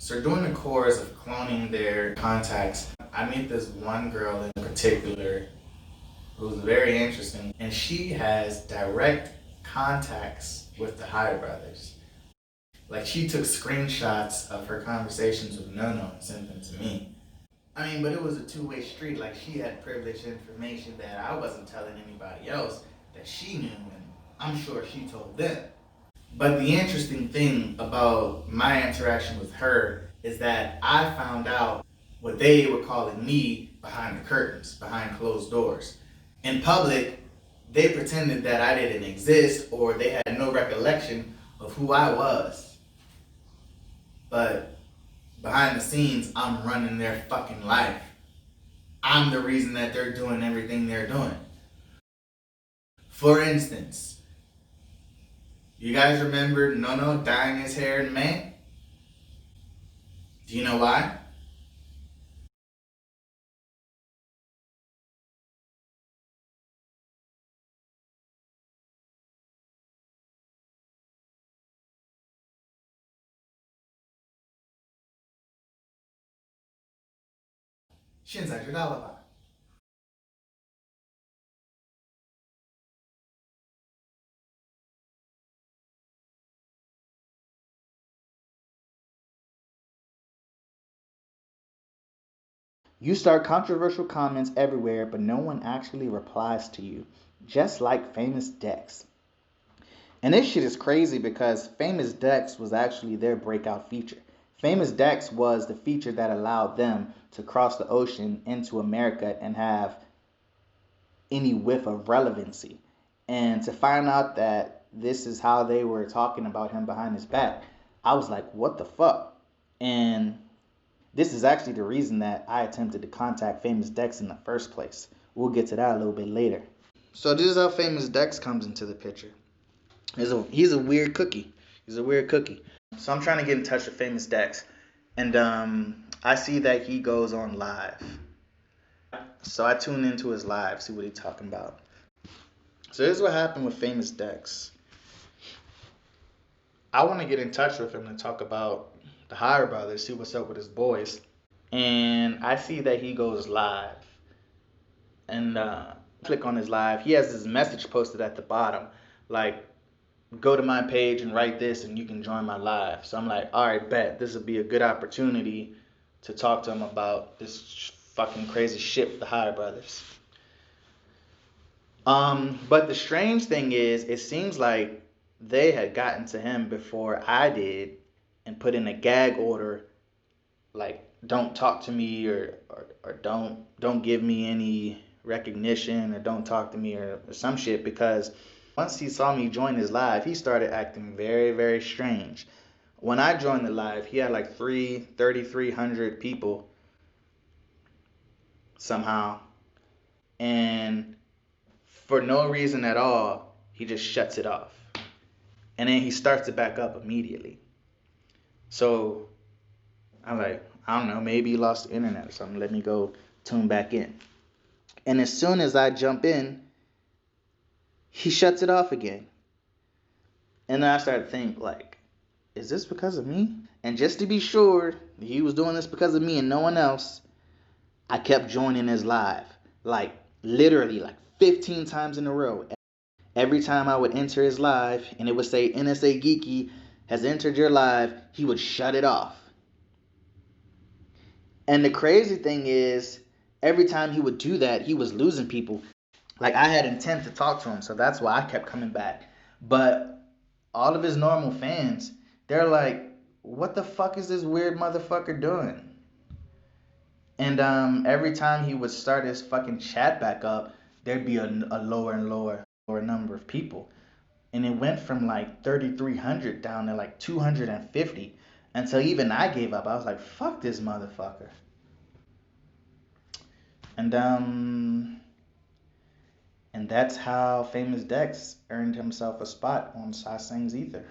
So during the course of cloning their contacts, I meet this one girl in particular who's very interesting, and she has direct contacts with the Hyde brothers. Like, she took screenshots of her conversations with Nono and sent them to me. I mean, but it was a two-way street. Like, she had privileged information that I wasn't telling anybody else that she knew, and I'm sure she told them. But the interesting thing about my interaction with her is that I found out what they were calling me behind the curtains, behind closed doors. In public, they pretended that I didn't exist or they had no recollection of who I was. But behind the scenes, I'm running their fucking life. I'm the reason that they're doing everything they're doing. For instance, you guys remember Nono dyeing his hair in May? Do you know why? 现在知道了吧？ You start controversial comments everywhere, but no one actually replies to you. Just like Famous Dex. And this shit is crazy because Famous Dex was actually their breakout feature. Famous Dex was the feature that allowed them to cross the ocean into America and have any whiff of relevancy. And to find out that this is how they were talking about him behind his back, I was like, what the fuck? And this is actually the reason that I attempted to contact Famous Dex in the first place. We'll get to that a little bit later. So this is how Famous Dex comes into the picture. He's a weird cookie. He's a weird cookie. So I'm trying to get in touch with Famous Dex. And I see that he goes on live. So I tune into his live, see what he's talking about. So this is what happened with Famous Dex. I want to get in touch with him to talk about the Hire Brothers, see what's up with his boys. And I see that he goes live. And click on his live. He has this message posted at the bottom. Like, go to my page and write this and you can join my live. So I'm like, all right, bet. This would be a good opportunity to talk to him about this fucking crazy shit with the Hire Brothers. But the strange thing is, it seems like they had gotten to him before I did and put in a gag order, like, don't talk to me or don't give me any recognition or don't talk to me or some shit, because once he saw me join his live, he started acting very, very strange. When I joined the live, he had like 3,300 people somehow. And for no reason at all, he just shuts it off. And then he starts it back up immediately. So I'm like, I don't know, maybe he lost the internet or something. Let me go tune back in. And as soon as I jump in, he shuts it off again. And then I started to think, like, is this because of me? And just to be sure he was doing this because of me and no one else, I kept joining his live. Like, literally, like 15 times in a row. Every time I would enter his live and it would say NSA Geeky has entered your live, he would shut it off. And the crazy thing is, every time he would do that, he was losing people. Like, I had intent to talk to him, so that's why I kept coming back. But all of his normal fans, they're like, what the fuck is this weird motherfucker doing? And every time he would start his fucking chat back up, there'd be a lower and lower number of people. And it went from like 3,300 down to like 250. Until even I gave up. I was like, fuck this motherfucker. And that's how Famous Dex earned himself a spot on Sasang's Ether.